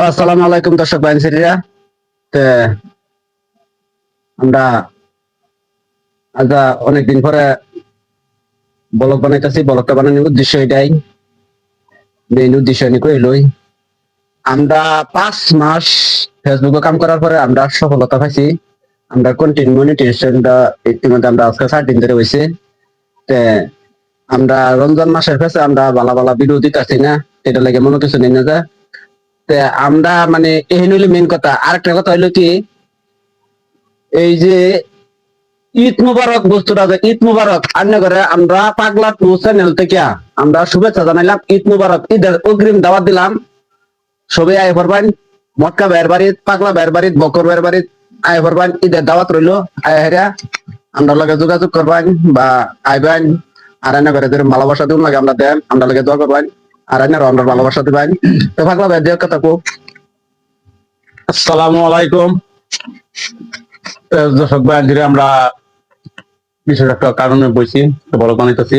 আসসালামু আলাইকুম দর্শক বাইনসিরা। আমরা আজ অনেকদিন পরে ব্লগ বানাইতেছি। ব্লগটা বানানোর উদ্দেশ্য এটাই, মেইন উদ্দেশ্য নিয়ে কইলই। আমরা 5 মাস ফেসবুকে কাম করার পরে আমরা সফলতা পাইছি। আমরা কন্টিনিউ মনিটাইজেশনটা ইতিমধ্যে আমরা আজকে 7 দিন ধরে হয়েছে। তে আমরা রমজান মাসের কাছে আমরা বালা বালা ভিডিও দিতেছি না, এটা লাগে মনে কিছু নেই না যা। তে আমরা মানে এই হইলে মেইন কথা। আরেকটা কথা হইলো কি, এই যে ঈদ মুবারক বস্তুটা, যে ঈদ মুবারক আন্না করে আমরা পাগলা টু চ্যানেল থেকে আমরা শুভেচ্ছা জানাইলাম। ঈদ মুবারক, ঈদের অগ্রিম দাওয়াত দিলাম। সবাই আয় পড়বেন, মটকা ভাইয়ের বাড়িত, পাগলা ভাইয়ের বাড়িত, বকর ভাইয়ের বাড়িত আয় পড়বেন। ঈদের দাওয়াত রইলো, আয় হেরা আমরা লগে যোগাযোগ করবেন বা আইবেন। আর আন্না করে ধরে ভালোবাসা দিন লাগে আমরা দেন, আমরা লগে দোয়া করবেন। আর আন্নারও আমরা ভালোবাসা দিবেন। তো পাগলা ভাই দিয়ে কথা কো। আসসালামু আলাইকুম দর্শক ভাই, আমরা বিশেষ একটা কারণে বইছি, বড় বানাইতেছি।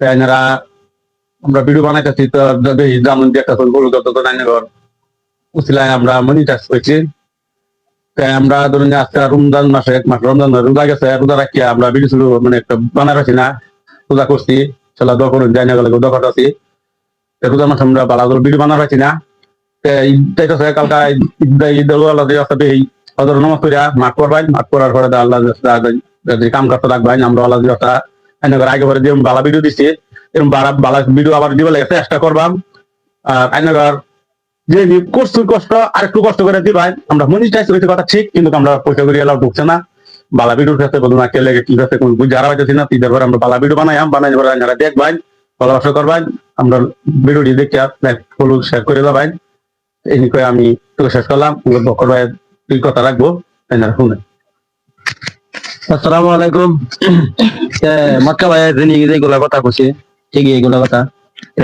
এনারা আমরা ভিডিও বানাইতেছি, তো যেমন একটা গরু যত উচিলায় আমরা মনিটাইজ করছি। তাই আমরা ধরুন আজকে রমজান মাসে 1 মাস রমজান রোজা গেছে, রোজা রাখিয়া আমরা ভিডিও শুরু মানে একটা বানাই রাখছি না, রোজা করছি। চলা দোয়া করুন, যাই না গেলে দোয়া করতেছি। রোজা মাসে আমরা ভালো ভিডিও বানাই রাখছি না। কালকা ঈদ নামাজ করিয়া মাঠ করবাই, মাঠ করার পরে আল্লাহ কাম করতে রাখবাই। আমরা আল্লাহ আগে পরে যে বালা ভিডিও দিচ্ছি, এরকম বালা ভিডিও আবার দিবে লাগে চেষ্টা করবাম। আর আইনগর যে করছি কষ্ট আর একটু কষ্ট করে দিবাই। আমরা মনিটাইজ হইতে কথা ঠিক, কিন্তু আমরা পয়সা করি এলাও ঢুকছে না। বালা ভিডিওর ক্ষেত্রে বলুন না কে লেগে কি কাছে যারা পাইতেছি না, তিদের পরে আমরা বালা ভিডিও বানাই পরে যারা দেখবাই, ভালোবাসা করবাই। আমরা ভিডিওটি দেখে ফলো শেয়ার করে যাবাই। এই নিয়ে আমি তোকে শেষ করলাম। বকর ভাইয়ের তুই কথা রাখবো, তাই না? শুনে আসসালামু আলাইকুম। মক্কা ভাই যেগুলা কথা কইছে ঠিকই, এগুলা কথা।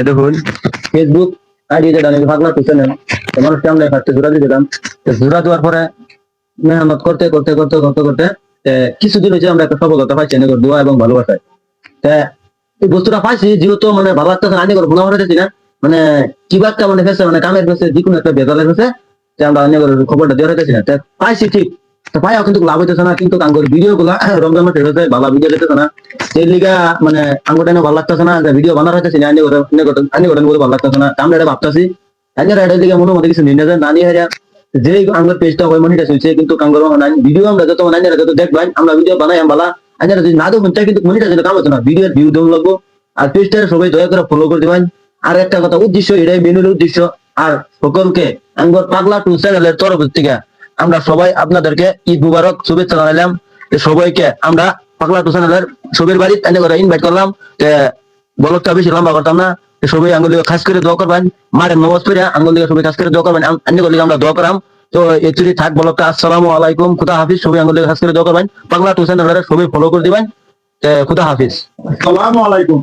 দেখুন, ফেসবুক আইডি যেটা নাকি ভাগলা করছে না, মানুষকে আমরা ফার্স্টে জোড়া দিয়ে দিলাম। জোড়া দেওয়ার পরে মেহনত করতে করতে করতে করতে করতে কিছুদিন হয়েছে আমরা একটা সফলতা পাইছি না, দোয়া এবং ভালোবাসায়। এই বস্তুটা পাইছি যেহেতু মানে ভালো লাগতেছে, আনি করে ভুনা হয়েছি না, মানে কিবা একটা মানে ফেসে মানে কামের ফেসে যে কোনো একটা বেজালের ফেসে আমরা আনি করে খবরটা দিয়ে হইতেছি না। পাইছি ঠিক, তো ভাইও কিন্তু লাভ হইতেছে না। কিন্তু আঙ্গুর ভিডিও গুলা রমজান মাসে হয়েছে, ভালো ভিডিও যেতেছে না। সেই লিগা মানে আঙ্গুর টাইনে ভালো লাগতেছে না, ভিডিও বানার হইতেছে না, আনি করে ভালো লাগতেছে না। আমরা এটা ভাবতেছি এটা লিগা মনে মধ্যে কিছু নিয়ে যায় না নিয়ে যায় যে আঙ্গুর পেজটা হয় মনিটাইজ হয়েছে, কিন্তু আঙ্গুর ভিডিও আমরা যত আইনারা যত দেখবেন, আমরা ভিডিও বানাই ভালো আইনারা যদি না দেখুন চাই, কিন্তু মনিটাইজ কাম হচ্ছে না। ভিডিওর ভিউ দেওয়া লাগবো। আর পেজটা সবাই দয়া করে ফলো করে দিবেন। আর একটা কথা, উদ্দেশ্য এটাই, মেনুর উদ্দেশ্য। আর সকলকে আঙ্গুর পাগলা টু চ্যানেলের তরফ থেকে আমরা সবাই আপনাদেরকে ঈদ মুবারক শুভেচ্ছা জানাইলাম। সবাইকে আমরা পাগলা টু চ্যানেলের সবের বাড়ি এনে করে ইনভাইট করলাম। বলকটা বেশি লম্বা করতাম না। সবাই আঙ্গুল খাস করে দোয়া করবেন। মারের নমাজ পড়ে আঙ্গুল দিকে সবাই খাস করে দোয়া করবেন। আমরা দোয়া করাম। তো এতুরি থাক বলকটা। আসসালামু আলাইকুম, খুদা হাফিজ। সবাই আঙ্গুল দিকে খাস করে দোয়া করবেন। পাগলা টু চ্যানেলের সবাই ফলো করে দিবেন। খুদা হাফিজ, আসসালামু আলাইকুম।